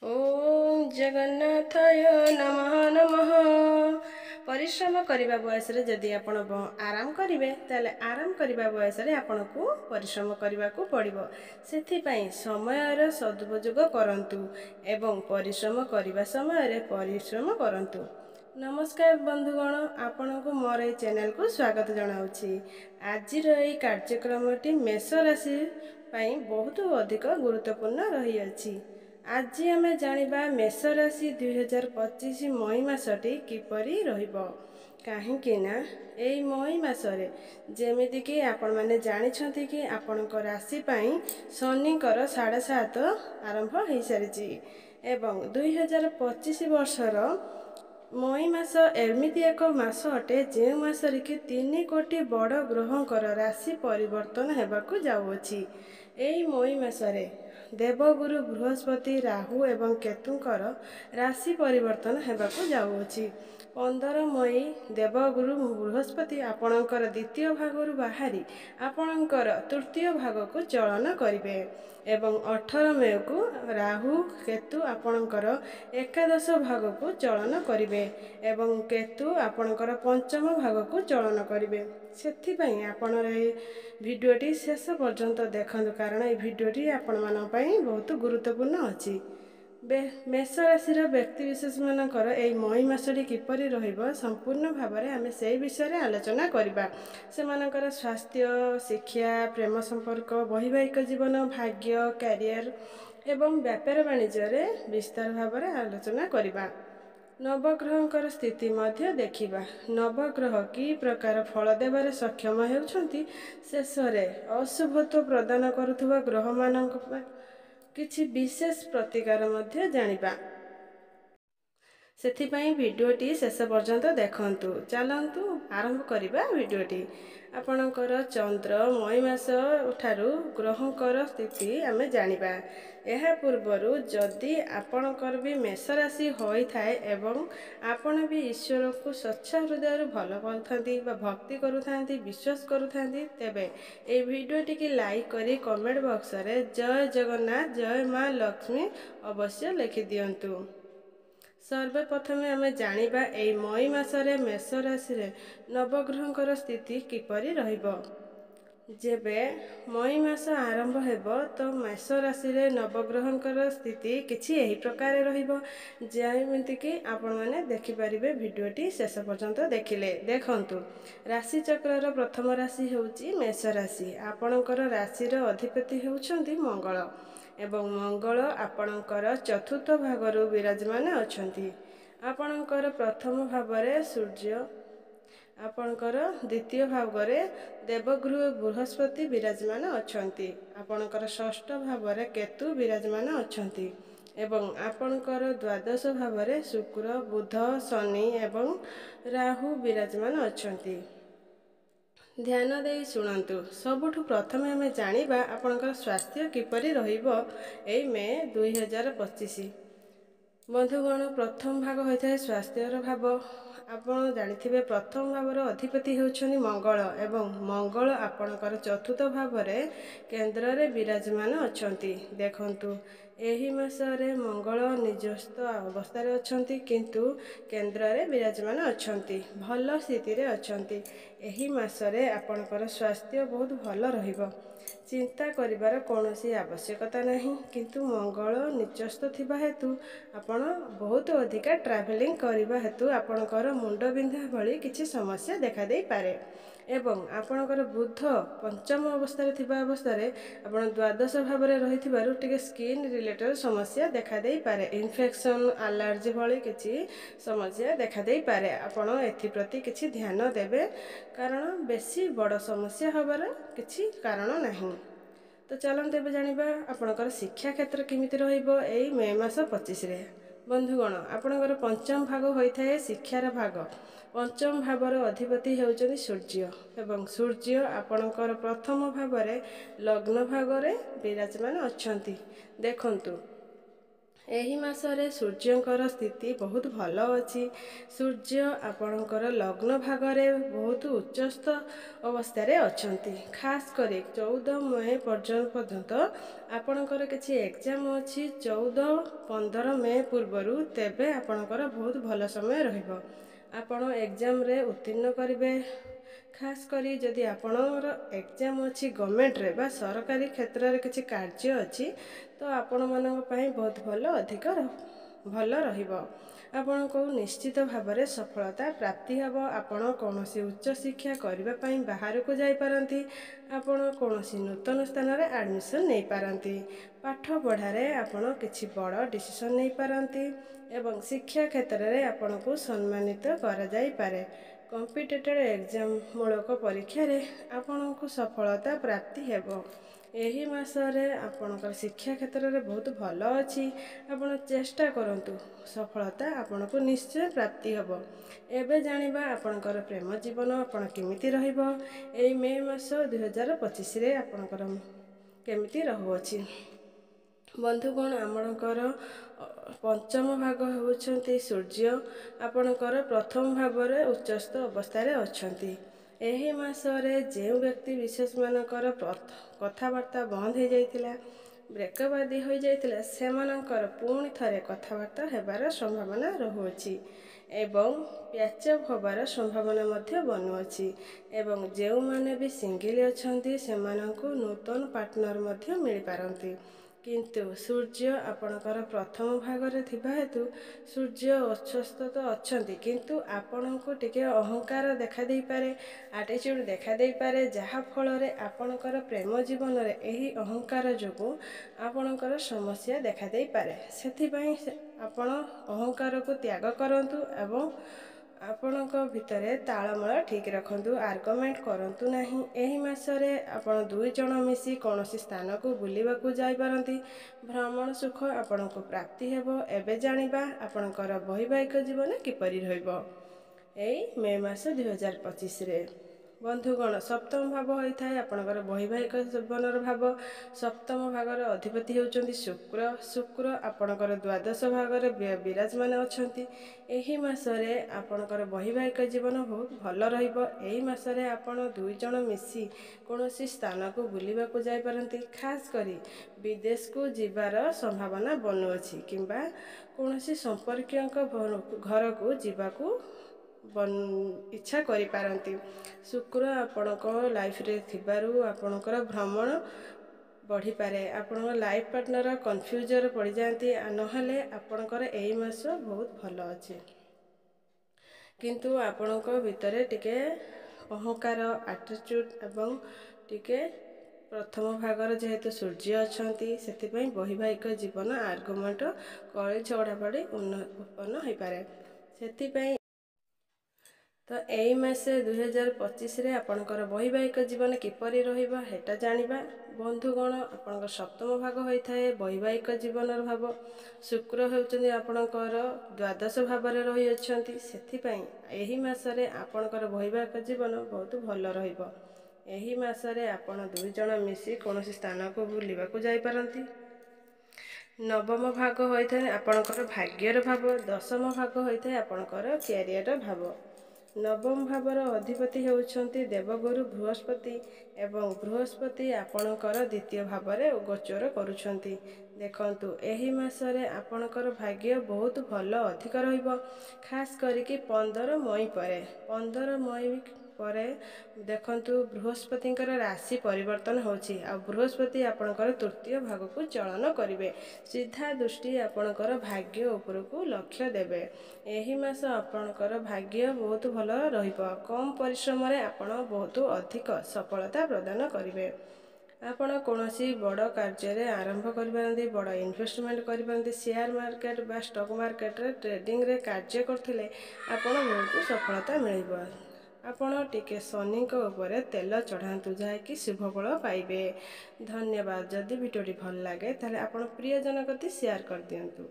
ओम जगन्नाथाय नमः नमः। परिश्रम करने बयस जदि आपण आराम करेंगे ताले आराम करने बयस आपको परिश्रम करने को पड़ो। से समय सदुपयोग करंतु एवं परिश्रम करने समय परिश्रम करंतु। नमस्कार बंधुगण, आपण को मोर ये चैनल को स्वागत जनाऊँगी। आज ये कार्यक्रमटी मेष राशि बहुत अधिक गुरुत्वपूर्ण रही अछि। आज आम जानिबा मेष राशि 2025 मई मासटी किपरि रहिबो। काहेकि ना एई मई मासरे जेमिति कि आपण माने जानिछंती कि आपणक राशि पाई शनिकर 7.5 आरंभ हो सारिछि एवं 2025 वर्षर मई मास एमिति एक मास अटे जे मासरे कि 3 कोटी बड़ ग्रहंकर राशि परिवर्तन हेबाकु जाउछि। एई मई मासरे देवगुरु बृहस्पति राहु एवं केतुंकर राशि परिवर्तन हेबाकु जाउछि। 15 मई देवगुरु बृहस्पति आपणकर द्वितीय भागरु बाहरी आपणकर तृतीय भाग को चलन करिवे एवं 18 मई को राहु केतु आपणकर एकादश भाग को चलन करिवे एवं केतु आपणकर पंचम भाग को चलन करिवे। सेथिपई आपण भिडियोटी शेष पर्यंत देखंतु, कारण ये भिडियोटी आपण मानन पई बहुत गुरुत्वपूर्ण अछि। मेष राशि व्यक्ति विशेष मानकर एई मई मासटी किपरि रहिबो संपूर्ण भाव में आम से विषय आलोचना करबा। सेमानकर स्वास्थ्य, शिक्षा, प्रेम संपर्क, वैवाहिक जीवन, भाग्य, कैरियर एवं व्यापार वाणिज्य विस्तार भाव में आलोचना करबा। नवग्रहंकर स्थिति मध्य देखिबा। नवग्रह कि प्रकार फल देवारे सक्षम हेउछंती, शेषरे अशुभत्व प्रदान करुथुवा ग्रह मानक किछि विशेष प्रतिकार मध्य जानिबा। सेथिपई भिडियोटी शेष पर्यंत देखंतु। चलंतु आरंभ करिबा भिडियोटी। आपणकर चंद्र मई मास ठारू ग्रहंकर स्थिति आमे जानिबा। एहा पूर्वरु जदि आपणकर भी मेष राशि होई थाए एवं आपण भी ईश्वर को स्वच्छ हृदय भल पाउथांती बा भक्ति करुथांती, विश्वास करुथांती, तेबे ए भिडियोटी की लाइक करी कमेंट बॉक्स रे जय जगन्नाथ, जय मां लक्ष्मी अवश्य लिखि दियंतु। सर्वप्रथमे आमे जानिबा एई मई मासरे मेष राशि रे नवग्रहंकर स्थिति किपरि रहिबो। जेबे मई मास आरंभ हेबो तो मेष राशि रे नवग्रहंकर स्थिति किछि एही प्रकार रहिबो, जेमिति कि आपण माने देखि परिबे। भिडियोटी शेष पर्यंत देखिले देखंतु। राशि चक्रर प्रथम राशि हेउची मेष राशि। आपणकर राशिर अधिपति हेउछंती मंगल एवं मंगल आपणकर चतुर्थ भागरु विराजमान अछंती। आपणकर प्रथम भावरे सूर्य, आपणकर द्वितीय भागरे देवगुरु बृहस्पति विराजमान अछंती। आपणकर षष्ठ भावरे केतु विराजमान अछंती एवं आपणकर द्वादश भावरे शुक्र, बुध, शनि एवं राहु विराजमान अछंती। ध्यान दे शुणंतु। सबुठु प्रथमे आमे जानिबा आपणकर स्वास्थ्य किपरि रहिबो एई मे 2025। बंधुगण, प्रथम भाग होता है स्वास्थ्यर भाव। आपण जानिथिबे प्रथम भावर अधिपति हेउछनी मंगल एवं मंगल आपणकर चतुर्थ भावरे केंद्र रे विराजमान अछंती। देखंतु एही मासरे मंगल निजस्थ अवस्था रे अछंती, किंतु केंद्र रे विराजमान अछंती, भल स्थिति रे अछंती। एही मासरे आपणकर स्वास्थ्य बहुत भल रहिबो। चिंता करिवार कौनसी आवश्यकता नहीं, किंतु मंगल निचस्थ थिबा हेतु आपण बहुत अधिका ट्रैवलिंग करबा हेतु आपणकर मुंड बिंधा भली किछि समस्या देखा देई पारे एवं आपणकर बुध पंचम अवस्था रे थिबा अवस्था रे आपण द्वादश भाव रे रहिथिबारु टिके स्किन रिलेटेड समस्या देखा देई पारे। इन्फेक्शन, एलर्जी भली किछि समस्या देखा देई पारे। आपण एथि प्रति किछि ध्यान देबे, कारण बेसी बड़ समस्या हबार किछि कारण नाही। तो चलते एबे जानिबा आपणकर शिक्षा क्षेत्र केमिति रहिबो एई मे मास 25 रे। बंधुगण, आपणकर पंचम भाग होता है शिक्षार भाग। पंचम भावर अधिपति हेउचनी सूर्य एवं सूर्य आपणकर प्रथम भावरे लग्न भागरे विराजमान अछंती। देखंतु ଏହି ମାସରେ ସୂର୍ଯ୍ୟଙ୍କର ସ୍ଥିତି ବହୁତ ଭଲ ଅଛି। ସୂର୍ଯ୍ୟ ଆପଣଙ୍କର ଲଗ୍ନ ଭାଗରେ ବହୁତ ଉଚ୍ଚସ୍ଥ ଅବସ୍ଥାରେ ଅଛନ୍ତି। ଖାସ୍ କରି 14 ମେ ପର୍ଯ୍ୟନ୍ତ ଆପଣଙ୍କର କିଛି ଏକ୍ଜାମ୍ ଅଛି 14-15 ମେ ପୂର୍ବରୁ, ତେବେ ଆପଣଙ୍କର ବହୁତ ଭଲ ସମୟ ରହିବ। ଆପଣ ଏକ୍ଜାମ୍ରେ ଉତ୍ତୀର୍ଣ୍ଣ କରିବେ। ଖାସ୍ କରି ଯଦି ଆପଣଙ୍କର ଏକ୍ଜାମ୍ ଅଛି ଗଭର୍ଣ୍ଣମେଣ୍ଟରେ ବା ସରକାରୀ କ୍ଷେତ୍ରରେ କିଛି କାର୍ଯ୍ୟ ଅଛି, ତ ଆପଣମାନଙ୍କ ପାଇଁ ବହୁତ ଭଲ ରହିବ। ଆପଣଙ୍କୁ ନିଶ୍ଚିତ ଭାବରେ ସଫଳତା ପ୍ରାପ୍ତି ହେବ। ଆପଣ କୌଣସି ଉଚ୍ଚଶିକ୍ଷା କରିବା ପାଇଁ ବାହାରକୁ ଯାଇପାରନ୍ତି। ଆପଣ କୌଣସି ନୂତନ ସ୍ଥାନରେ ଆଡ଼ମିସନ୍ ନେଇପାରନ୍ତି। ପାଠ ପଢ଼ାରେ ଆପଣ କିଛି ବଡ଼ ଡିସିସନ୍ ନେଇପାରନ୍ତି ଏବଂ ଶିକ୍ଷା କ୍ଷେତ୍ରରେ ଆପଣଙ୍କୁ ସମ୍ମାନିତ କରାଯାଇପାରେ। କମ୍ପିଟେଟିଭ୍ ଏକ୍ଜାମ୍ ମୂଳକ ପରୀକ୍ଷାରେ ଆପଣଙ୍କୁ ସଫଳତା ପ୍ରାପ୍ତି ହେବ। ଏହି ମାସରେ ଆପଣଙ୍କର ଶିକ୍ଷା କ୍ଷେତ୍ରରେ ବହୁତ ଭଲ ଅଛି। ଆପଣ ଚେଷ୍ଟା କରନ୍ତୁ, ସଫଳତା ଆପଣଙ୍କୁ ନିଶ୍ଚୟ ପ୍ରାପ୍ତି ହେବ। ଏବେ ଜାଣିବା ଆପଣଙ୍କର ପ୍ରେମ ଜୀବନ ଆପଣ କେମିତି ରହିବ। ଏଇ ମେ ମାସ 2025ରେ ଆପଣଙ୍କର କେମିତି ରହୁଅଛି। ବନ୍ଧୁଗଣ, ଆପଣଙ୍କର ପଞ୍ଚମ ଭାଗ ହେଉଛନ୍ତି ସୂର୍ଯ୍ୟ। ଆପଣଙ୍କର ପ୍ରଥମ ଭାବରେ ଉଚ୍ଚସ୍ଥ ଅବସ୍ଥାରେ ଅଛନ୍ତି। ଏହି ମାସରେ ଯେଉଁ ବ୍ୟକ୍ତି ବିଶେଷମାନଙ୍କର କଥାବାର୍ତ୍ତା ବନ୍ଦ ହୋଇଯାଇଥିଲା, ବ୍ରେକଅପ୍ ଆଦି ହୋଇଯାଇଥିଲା, ସେମାନଙ୍କର ପୁଣି ଥରେ କଥାବାର୍ତ୍ତା ହେବାର ସମ୍ଭାବନା ରହୁଅଛି ଏବଂ ପ୍ୟାଚଅପ୍ ହେବାର ସମ୍ଭାବନା ମଧ୍ୟ ବନୁଅଛି। ଏବଂ ଯେଉଁମାନେ ବି ସିଙ୍ଗିଲ୍ ଅଛନ୍ତି ସେମାନଙ୍କୁ ନୂତନ ପାର୍ଟନର ମଧ୍ୟ ମିଳିପାରନ୍ତି। କିନ୍ତୁ ସୂର୍ଯ୍ୟ ଆପଣଙ୍କର ପ୍ରଥମ ଭାଗରେ ଥିବା ହେତୁ ସୂର୍ଯ୍ୟ ଉଚ୍ଚସ୍ଥ ତ ଅଛନ୍ତି, କିନ୍ତୁ ଆପଣଙ୍କୁ ଟିକେ ଅହଙ୍କାର ଦେଖାଦେଇପାରେ, ଆଟିଚ୍ୟୁଡ଼୍ ଦେଖାଦେଇପାରେ, ଯାହାଫଳରେ ଆପଣଙ୍କର ପ୍ରେମ ଜୀବନରେ ଏହି ଅହଙ୍କାର ଯୋଗୁଁ ଆପଣଙ୍କର ସମସ୍ୟା ଦେଖାଦେଇପାରେ। ସେଥିପାଇଁ ଆପଣ ଅହଙ୍କାରକୁ ତ୍ୟାଗ କରନ୍ତୁ ଏବଂ ଆପଣଙ୍କ ଭିତରେ ତାଳମେଳ ଠିକ୍ ରଖନ୍ତୁ। ଆର୍ଗୁମେଣ୍ଟ କରନ୍ତୁ ନାହିଁ। ଏହି ମାସରେ ଆପଣ 2 ଜଣ ମିଶି କୌଣସି ସ୍ଥାନକୁ ବୁଲିବାକୁ ଯାଇପାରନ୍ତି। ଭ୍ରମଣ ସୁଖ ଆପଣଙ୍କୁ ପ୍ରାପ୍ତି ହେବ। ଏବେ ଜାଣିବା ଆପଣଙ୍କର ବୈବାହିକ ଜୀବନ କିପରି ରହିବ ଏଇ ମେ ମାସ 2025ରେ। ବନ୍ଧୁଗଣ, ସପ୍ତମ ଭାବ ହୋଇଥାଏ ଆପଣଙ୍କର ବୈବାହିକ ଜୀବନର ଭାବ। ସପ୍ତମ ଭାଗର ଅଧିପତି ହେଉଛନ୍ତି ଶୁକ୍ର। ଶୁକ୍ର ଆପଣଙ୍କର ଦ୍ୱାଦଶ ଭାଗରେ ବିରାଜମାନ ଅଛନ୍ତି। ଏହି ମାସରେ ଆପଣଙ୍କର ବୈବାହିକ ଜୀବନ ବହୁତ ଭଲ ରହିବ। ଏହି ମାସରେ ଆପଣ 2 ଜଣ ମିଶି କୌଣସି ସ୍ଥାନକୁ ବୁଲିବାକୁ ଯାଇପାରନ୍ତି। ଖାସ୍ କରି ବିଦେଶକୁ ଯିବାର ସମ୍ଭାବନା ବନୁଅଛି କିମ୍ବା କୌଣସି ସମ୍ପର୍କୀୟଙ୍କ ଘରକୁ ଯିବାକୁ ଇଚ୍ଛା କରିପାରନ୍ତି। ଶୁକ୍ର ଆପଣଙ୍କ ଲାଇଫ୍ରେ ଥିବାରୁ ଆପଣଙ୍କର ଭ୍ରମଣ ବଢ଼ିପାରେ। ଆପଣଙ୍କ ଲାଇଫ୍ ପାର୍ଟନର କନଫ୍ୟୁଜରେ ପଡ଼ିଯାଆନ୍ତି। ନହେଲେ ଆପଣଙ୍କର ଏଇ ମାସ ବହୁତ ଭଲ ଅଛି, କିନ୍ତୁ ଆପଣଙ୍କ ଭିତରେ ଟିକେ ଅହଙ୍କାର, ଆଟିଚ୍ୟୁଡ଼୍ ଏବଂ ଟିକେ ପ୍ରଥମ ଭାଗରେ ଯେହେତୁ ସୂର୍ଯ୍ୟ ଅଛନ୍ତି, ସେଥିପାଇଁ ବୈବାହିକ ଜୀବନ ଆର୍ଗୁମେଣ୍ଟ, କଳି ଝଗଡ଼ା ଉତ୍ପନ୍ନ ହୋଇପାରେ। ସେଥିପାଇଁ ତ ଏଇ ମାସ 2025ରେ ଆପଣଙ୍କର ବୈବାହିକ ଜୀବନ କିପରି ରହିବ ହେଟା ଜାଣିବା। ବନ୍ଧୁଗଣ, ଆପଣଙ୍କର ସପ୍ତମ ଭାଗ ହୋଇଥାଏ ବୈବାହିକ ଜୀବନର ଭାବ। ଶୁକ୍ର ହେଉଛନ୍ତି ଆପଣଙ୍କର ଦ୍ୱାଦଶ ଭାବରେ ରହିଅଛନ୍ତି। ସେଥିପାଇଁ ଏହି ମାସରେ ଆପଣଙ୍କର ବୈବାହିକ ଜୀବନ ବହୁତ ଭଲ ରହିବ। ଏହି ମାସରେ ଆପଣ 2 ଜଣ ମିଶି କୌଣସି ସ୍ଥାନକୁ ବୁଲିବାକୁ ଯାଇପାରନ୍ତି। ନବମ ଭାଗ ହୋଇଥାଏ ଆପଣଙ୍କର ଭାଗ୍ୟର ଭାବ। ଦଶମ ଭାଗ ହୋଇଥାଏ ଆପଣଙ୍କର କ୍ୟାରିୟର ଭାବ। ନବମ ଭାବର ଅଧିପତି ହେଉଛନ୍ତି ଦେବଗୁରୁ ବୃହସ୍ପତି ଏବଂ ବୃହସ୍ପତି ଆପଣଙ୍କର ଦ୍ୱିତୀୟ ଭାବରେ ଗୋଚର କରୁଛନ୍ତି। ଦେଖନ୍ତୁ, ଏହି ମାସରେ ଆପଣଙ୍କର ଭାଗ୍ୟ ବହୁତ ଭଲ ଅଧିକ ରହିବ। ଖାସ୍ କରିକି 15 ମଇ ପରେ। 15 ମଇ ପରେ ଦେଖନ୍ତୁ, ବୃହସ୍ପତିଙ୍କର ରାଶି ପରିବର୍ତ୍ତନ ହେଉଛି ଆଉ ବୃହସ୍ପତି ଆପଣଙ୍କର ତୃତୀୟ ଭାଗକୁ ଚଳନ କରିବେ। ସିଧା ଦୃଷ୍ଟି ଆପଣଙ୍କର ଭାଗ୍ୟ ଉପରକୁ ଲକ୍ଷ୍ୟ ଦେବେ। ଏହି ମାସ ଆପଣଙ୍କର ଭାଗ୍ୟ ବହୁତ ଭଲ ରହିବ। କମ୍ ପରିଶ୍ରମରେ ଆପଣ ବହୁତ ଅଧିକ ସଫଳତା ପ୍ରଦାନ କରିବେ। ଆପଣ କୌଣସି ବଡ଼ କାର୍ଯ୍ୟରେ ଆରମ୍ଭ କରିପାରନ୍ତି, ବଡ଼ ଇନଭେଷ୍ଟମେଣ୍ଟ କରିପାରନ୍ତି। ସେୟାର ମାର୍କେଟ ବା ଷ୍ଟକ୍ ମାର୍କେଟରେ ଟ୍ରେଡିଂରେ କାର୍ଯ୍ୟ କରୁଥିଲେ ଆପଣ ବହୁତ ସଫଳତା ମିଳିବ। ଆପଣ ଟିକେ ଶନିଙ୍କ ଉପରେ ତେଲ ଚଢ଼ାନ୍ତୁ, ଯାହାକି ଶୁଭ ଫଳ ପାଇବେ। ଧନ୍ୟବାଦ। ଯଦି ଭିଡ଼ିଓଟି ଭଲ ଲାଗେ ତାହେଲେ ଆପଣ ପ୍ରିୟଜନ କତି ସେୟାର କରିଦିଅନ୍ତୁ।